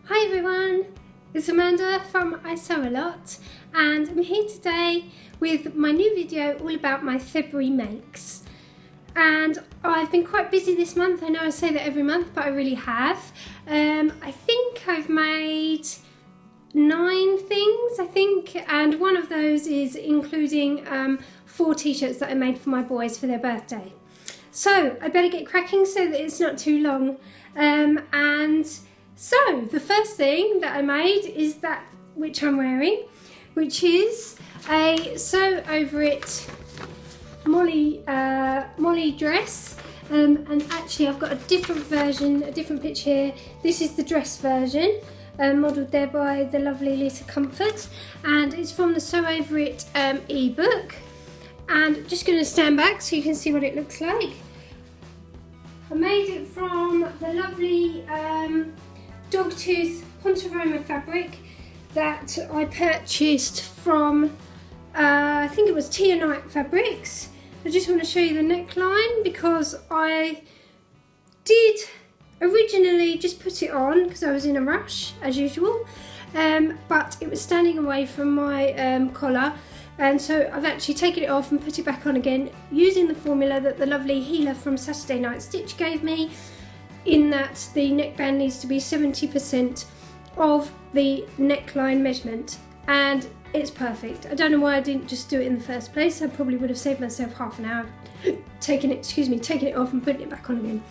Hi everyone, it's Amanda from I Sew A Lot, and I'm here today with my new video all about my February makes. And I've been quite busy this month. I know I say that every month, but I really have. I think I've made 9 things, and one of those is including 4 t-shirts that I made for my boys for their birthday. So I better get cracking so that it's not too long. So the first thing that I made is that which I'm wearing, which is a Sew Over It Molly dress. And actually I've got a different version, a different picture here. This is the dress version, modelled there by the lovely Lisa Comfort, and it's from the Sew Over It ebook. And I'm just going to stand back so you can see what it looks like. I made it from the lovely Dogtooth Pontoroma fabric that I purchased from, I think it was Tea and Night Fabrics. I just want to show you the neckline because I did originally just put it on because I was in a rush as usual, but it was standing away from my collar, and so I've actually taken it off and put it back on again using the formula that the lovely healer from Saturday Night Stitch gave me, in that the neckband needs to be 70% of the neckline measurement, and it's perfect. I don't know why I didn't just do it in the first place. I probably would have saved myself half an hour taking it off and putting it back on again.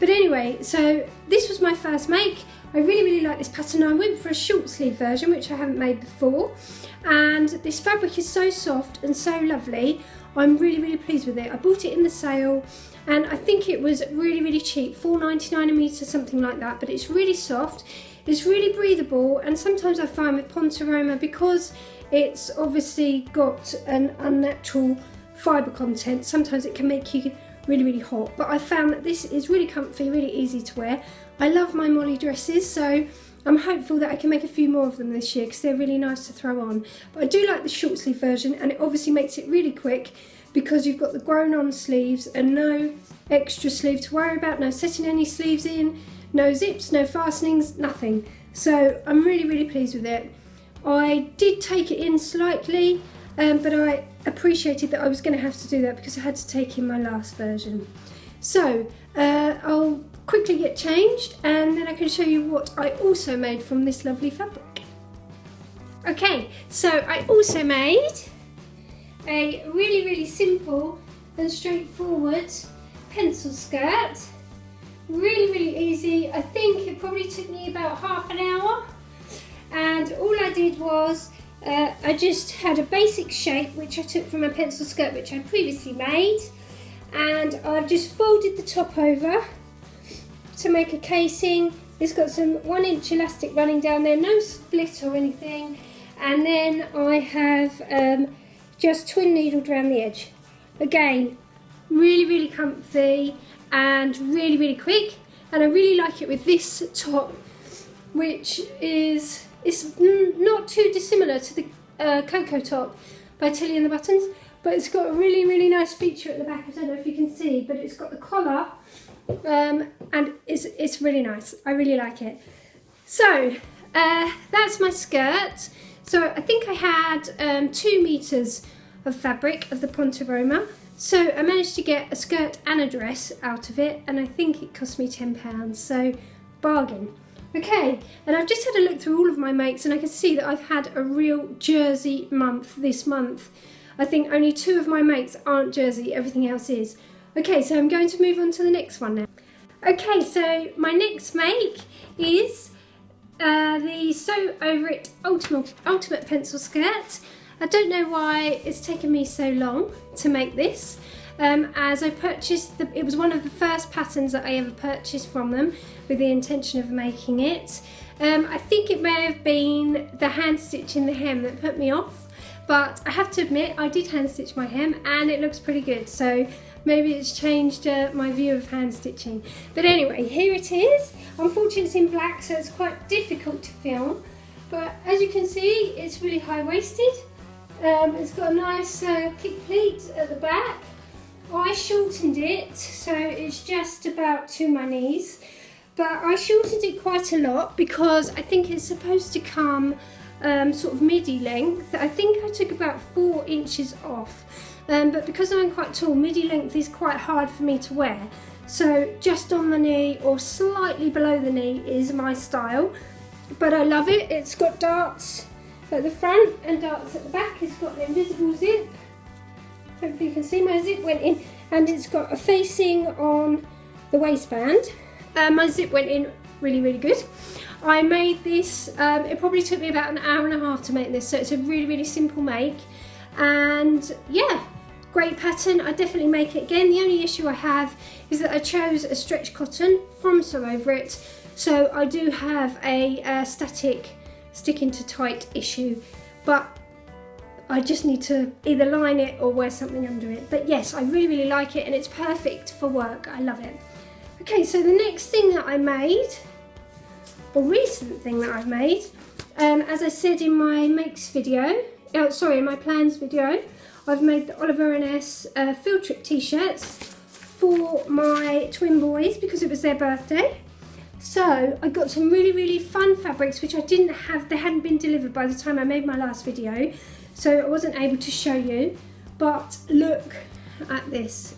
But anyway, so this was my first make. I really like this pattern. I went for a short sleeve version, which I haven't made before, and this fabric is so soft and so lovely. I'm really pleased with it. I bought it in the sale and I think it was really cheap, $4.99 a metre, something like that, but it's really soft, it's really breathable, and sometimes I find with Pontoroma, because it's obviously got an unnatural fibre content, sometimes it can make you really hot, but I found that this is really comfy, really easy to wear. I love my Molly dresses, so I'm hopeful that I can make a few more of them this year because they're really nice to throw on. But I do like the short sleeve version, and it obviously makes it really quick because you've got the grown on sleeves and no extra sleeve to worry about, no setting any sleeves in, no zips, no fastenings, nothing. So I'm really pleased with it. I did take it in slightly, but I appreciated that I was going to have to do that because I had to take in my last version. So I'll quickly get changed and then I can show you what I also made from this lovely fabric. Okay, so I also made a really simple and straightforward pencil skirt. Really easy. I think it probably took me about half an hour, and all I did was I just had a basic shape which I took from a pencil skirt which I previously made, and I've just folded the top over to make a casing. It's got some 1-inch elastic running down there, no split or anything, and then I have just twin needled around the edge. Again, really comfy and really quick, and I really like it with this top, which is not too dissimilar to the Cocoa top by Tilly and the Buttons, but it's got a really nice feature at the back. I don't know if you can see, but it's got the collar, and it's really nice. I really like it. So that's my skirt. So I think I had 2 meters of fabric of the Pontoroma. So I managed to get a skirt and a dress out of it, and I think it cost me £10, so bargain. Okay, and I've just had a look through all of my makes and I can see that I've had a real jersey month this month. I think only 2 of my makes aren't jersey, everything else is. Okay, so I'm going to move on to the next one now. Okay, so my next make is the Sew Over It Ultimate Pencil Skirt. I don't know why it's taken me so long to make this, as I purchased, it was one of the first patterns that I ever purchased from them with the intention of making it. I think it may have been the hand stitch in the hem that put me off, but I have to admit I did hand stitch my hem and it looks pretty good, so maybe it's changed my view of hand stitching. But anyway, here it is. Unfortunately it's in black, so it's quite difficult to film, but as you can see it's really high-waisted. It's got a nice kick pleat at the back. I shortened it so it's just about to my knees, but I shortened it quite a lot because I think it's supposed to come sort of midi length. I think I took about 4 inches off, but because I'm quite tall, midi length is quite hard for me to wear. So just on the knee or slightly below the knee is my style, but I love it. It's got darts at the front and darts at the back. It's got an invisible zip. Hopefully you can see my zip went in, and it's got a facing on the waistband. My zip went in really good. I made this, it probably took me about an hour and a half to make this, so it's a really simple make, and yeah, great pattern. I definitely make it again. The only issue I have is that I chose a stretch cotton from Sew Over It, so I do have a static sticking to tight issue, but I just need to either line it or wear something under it. But yes, I really like it, and it's perfect for work. I love it. Okay, so the next thing that I made, or recent thing that I've made, as I said in my makes video, in my plans video, I've made the Oliver & S field trip t-shirts for my twin boys because it was their birthday. So I got some really fun fabrics which I didn't have, they hadn't been delivered by the time I made my last video, so I wasn't able to show you, but look at this.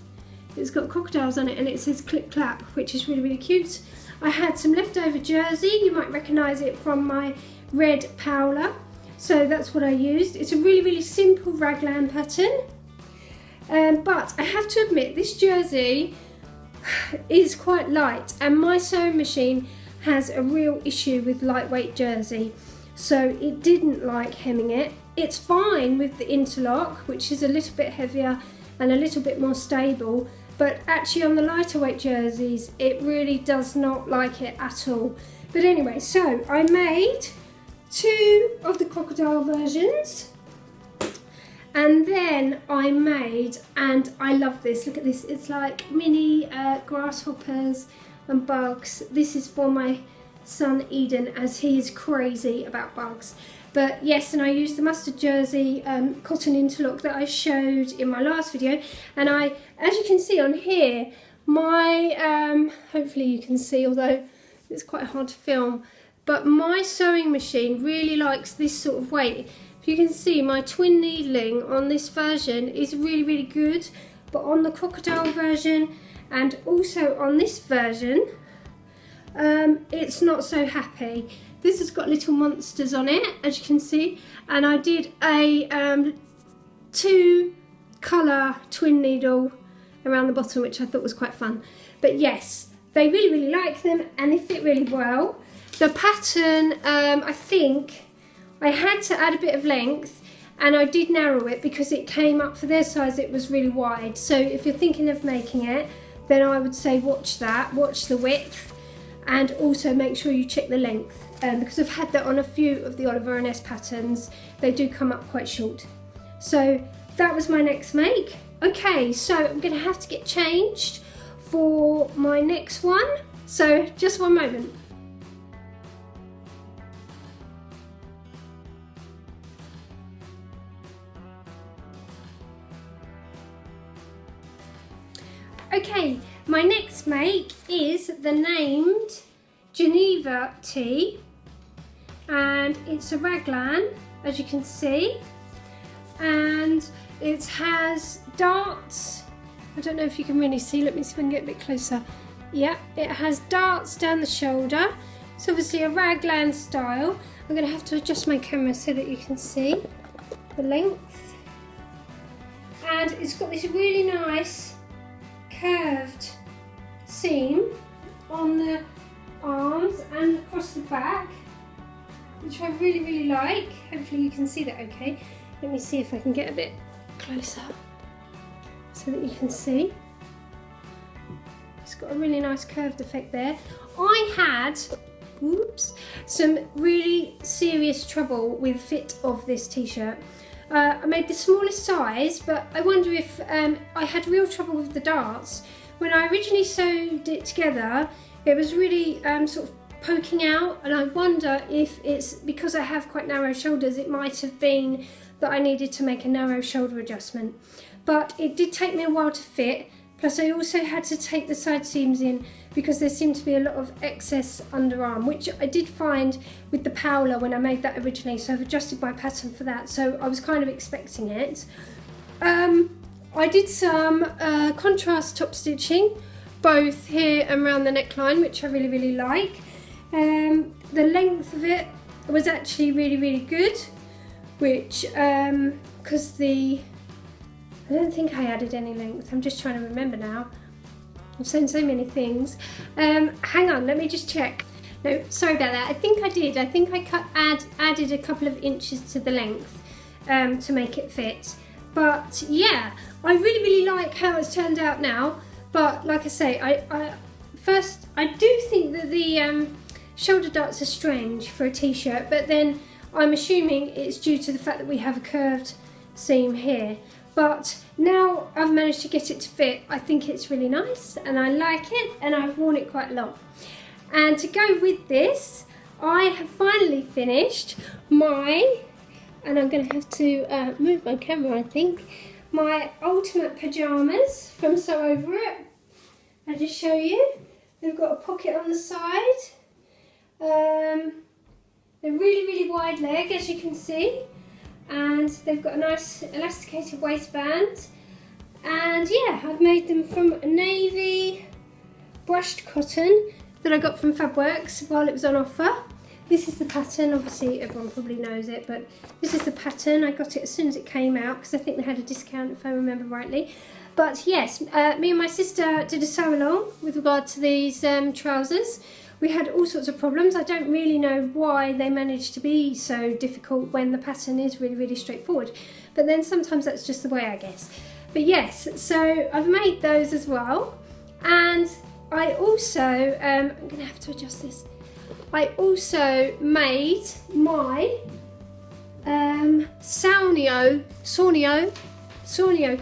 It's got crocodiles on it and it says clip clap, which is really cute. I had some leftover jersey, you might recognise it from my red Paola, so that's what I used. It's a really simple raglan pattern, but I have to admit this jersey is quite light, and my sewing machine has a real issue with lightweight jersey, so it didn't like hemming it. It's fine with the interlock, which is a little bit heavier and a little bit more stable, but actually on the lighter weight jerseys it really does not like it at all. But anyway, so I made 2 of the crocodile versions, and then I made, and I love this, look at this, it's like mini grasshoppers and bugs. This is for my son Eden, as he is crazy about bugs. But yes, and I used the mustard jersey cotton interlock that I showed in my last video, and I, as you can see on here, my, hopefully you can see, although it's quite hard to film, but my sewing machine really likes this sort of weight. If you can see, my twin needling on this version is really good, but on the crocodile version and also on this version, it's not so happy. This has got little monsters on it, as you can see, and I did a 2 colour twin needle around the bottom, which I thought was quite fun. But yes, they really like them and they fit really well. The pattern, I think I had to add a bit of length, and I did narrow it because it came up for their size, it was really wide. So if you're thinking of making it, then I would say watch that, watch the width, and also make sure you check the length, because I've had that on a few of the Oliver & S patterns, they do come up quite short. So that was my next make. Okay, so I'm going to have to get changed for my next one, so just one moment. Okay, my next make is the named Geneva Tea, and it's a raglan, as you can see, and it has darts. I don't know if you can really see, let me see if I can get a bit closer. Yeah, it has darts down the shoulder. It's obviously a raglan style. I'm going to have to adjust my camera so that you can see the length, and it's got this really nice curved seam on the arms and across the back, which I really like. Hopefully you can see that okay. Let me see if I can get a bit closer so that you can see. It's got a really nice curved effect there. I had, some really serious trouble with fit of this t-shirt. I made the smallest size, but I wonder if I had real trouble with the darts. When I originally sewed it together, it was really sort of poking out, and I wonder if it's because I have quite narrow shoulders, it might have been that I needed to make a narrow shoulder adjustment. But it did take me a while to fit, Plus I also had to take the side seams in because there seemed to be a lot of excess underarm, which I did find with the Paola when I made that originally, so I've adjusted my pattern for that, so I was kind of expecting it. I did some contrast top stitching, both here and around the neckline, which I really, really like. The length of it was actually really, really good, which, because I don't think I added any length, I'm just trying to remember now. I've saying so many things. Hang on, let me just check. No, sorry about that. I think I did. I think I added a couple of inches to the length to make it fit. But yeah, I really, really like how it's turned out now. But like I say, I do think that the shoulder darts are strange for a t-shirt, but then I'm assuming it's due to the fact that we have a curved seam here. But now I've managed to get it to fit, I think it's really nice and I like it, and I've worn it quite a lot. And to go with this, I have finally finished my, and I'm going to have to move my camera, I think, my ultimate pajamas from Sew Over It. I'll just show you. They've got a pocket on the side. They're really, really wide leg, as you can see. And they've got a nice elasticated waistband, and yeah, I've made them from navy brushed cotton that I got from Fabworks while it was on offer. This is the pattern, obviously everyone probably knows it, but this is the pattern. I got it as soon as it came out because I think they had a discount if I remember rightly. But yes, me and my sister did a sew along with regard to these trousers. We had all sorts of problems. I don't really know why they managed to be so difficult when the pattern is really, really straightforward. But then sometimes that's just the way, I guess. But yes, so I've made those as well. And I also, I'm going to have to adjust this. I also made my Saunio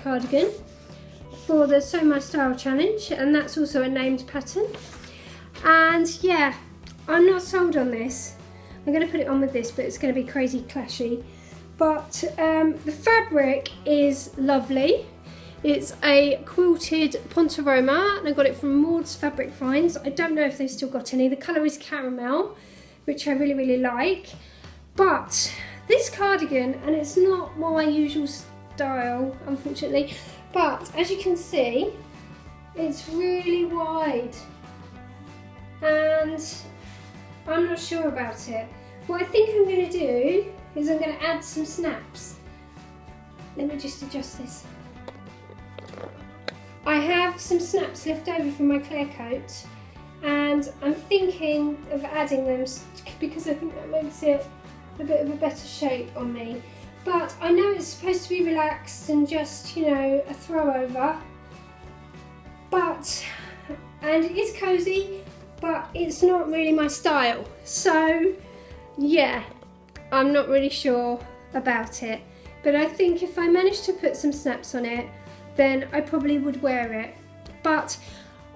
cardigan for the Sew My Style challenge. And that's also a named pattern. And yeah, I'm not sold on this. I'm going to put it on with this, but it's going to be crazy clashy. But the fabric is lovely. It's a quilted Pontoroma, and I got it from Maud's Fabric Finds. I don't know if they've still got any. The colour is caramel, which I really, really like. But this cardigan, and it's not my usual style, unfortunately, but as you can see, it's really wide. And I'm not sure about it. What I think I'm going to do is I'm going to add some snaps. Let me just adjust this. I have some snaps left over from my clear coat, and I'm thinking of adding them because I think that makes it a bit of a better shape on me. But I know it's supposed to be relaxed and just, you know, a throw over. And it is cozy, but it's not really my style. So yeah, I'm not really sure about it. But I think if I managed to put some snaps on it, then I probably would wear it. But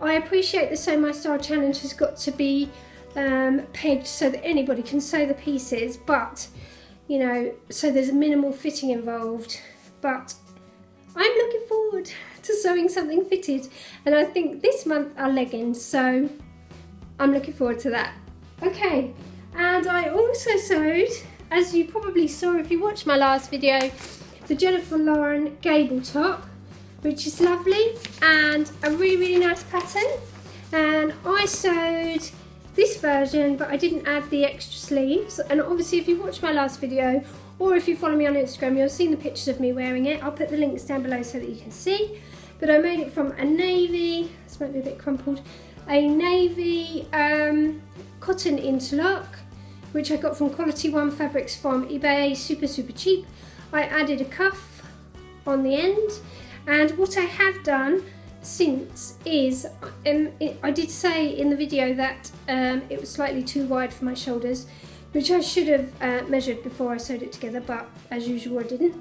I appreciate the Sew My Style challenge has got to be pegged so that anybody can sew the pieces, but you know, so there's a minimal fitting involved. But I'm looking forward to sewing something fitted, and I think this month are leggings, so I'm looking forward to that. Okay, and I also sewed, as you probably saw if you watched my last video, the Jennifer Lauren Gable top, which is lovely and a really, really nice pattern. And I sewed this version, but I didn't add the extra sleeves. And obviously if you watched my last video, or if you follow me on Instagram, you'll have seen the pictures of me wearing it. I'll put the links down below so that you can see. But I made it from a navy, this might be a bit crumpled, a navy cotton interlock, which I got from Quality One Fabrics from eBay, super, super cheap. I added a cuff on the end. And what I have done since is, I did say in the video that it was slightly too wide for my shoulders, which I should have measured before I sewed it together, but as usual I didn't.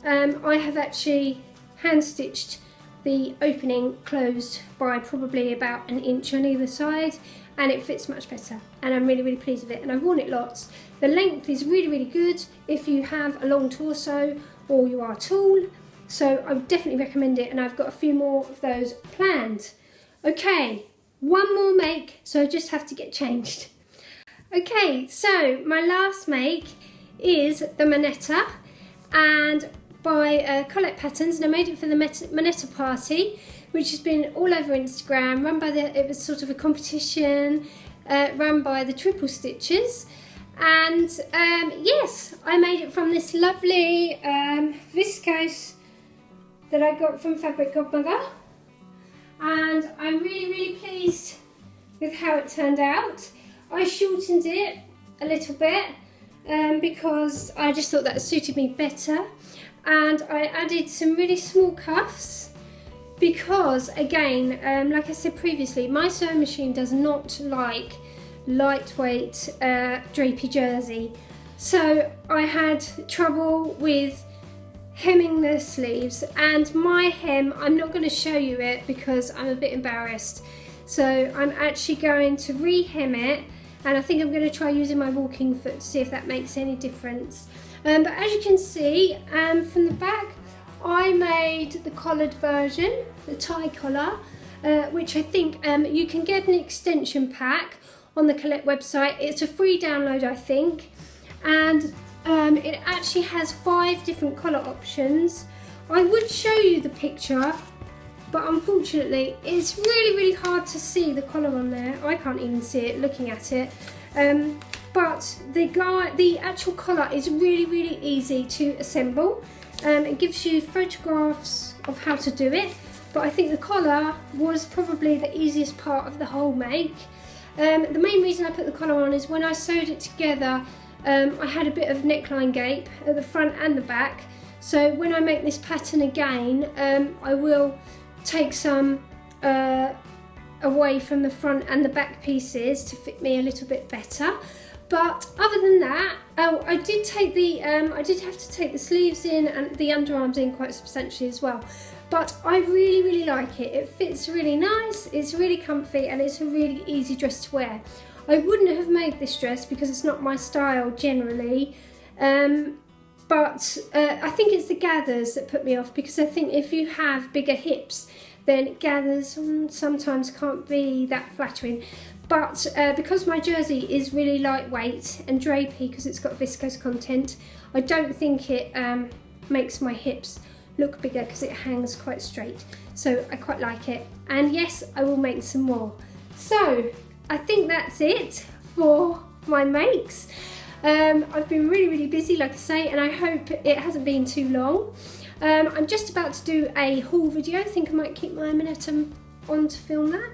I have actually hand stitched the opening closed by probably about an inch on either side, and it fits much better, and I'm really, really pleased with it, and I've worn it lots. The length is really, really good if you have a long torso or you are tall. So I would definitely recommend it, and I've got a few more of those planned. Okay, one more make, so I just have to get changed. Okay, so my last make is the Moneta, and by Colette Patterns, and I made it for the Moneta party, which has been all over Instagram, it was sort of a competition, run by the Triple Stitchers. And yes, I made it from this lovely viscose that I got from Fabric Godmother, and I'm really pleased with how it turned out. I shortened it a little bit because I just thought that suited me better, and I added some really small cuffs because, again, like I said previously, my sewing machine does not like lightweight drapey jersey, so I had trouble with hemming the sleeves, and my hem, I'm not going to show you it because I'm a bit embarrassed, so I'm actually going to re-hem it, and I think I'm going to try using my walking foot to see if that makes any difference. But as you can see, from the back I made the collared version, the tie collar, which I think you can get an extension pack on the Colette website. It's a free download, I think, and it actually has 5 different collar options. I would show you the picture, but unfortunately it's really hard to see the collar on there. I can't even see it looking at it, but the actual collar is really easy to assemble. It gives you photographs of how to do it, but I think the collar was probably the easiest part of the whole make. The main reason I put the collar on is when I sewed it together, I had a bit of neckline gape at the front and the back, so when I make this pattern again, I will take some away from the front and the back pieces to fit me a little bit better. But other than that, I did have to take the sleeves in and the underarms in quite substantially as well. But I really like it. It fits really nice, it's really comfy, and it's a really easy dress to wear. I wouldn't have made this dress because it's not my style generally, but I think it's the gathers that put me off, because I think if you have bigger hips, then gathers sometimes can't be that flattering. But because my jersey is really lightweight and drapey because it's got viscose content, I don't think it makes my hips look bigger because it hangs quite straight. So I quite like it, and yes, I will make some more. So I think that's it for my makes. I've been really busy, like I say, and I hope it hasn't been too long. I'm just about to do a haul video. I think I might keep my Moneta on to film that,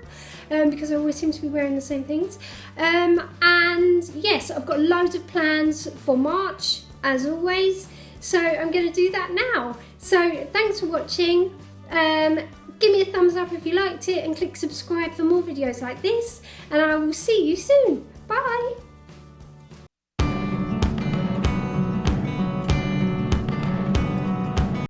because I always seem to be wearing the same things. And yes, I've got loads of plans for March, as always, so I'm going to do that now. So thanks for watching. Give me a thumbs up if you liked it, and click subscribe for more videos like this, and I will see you soon. Bye!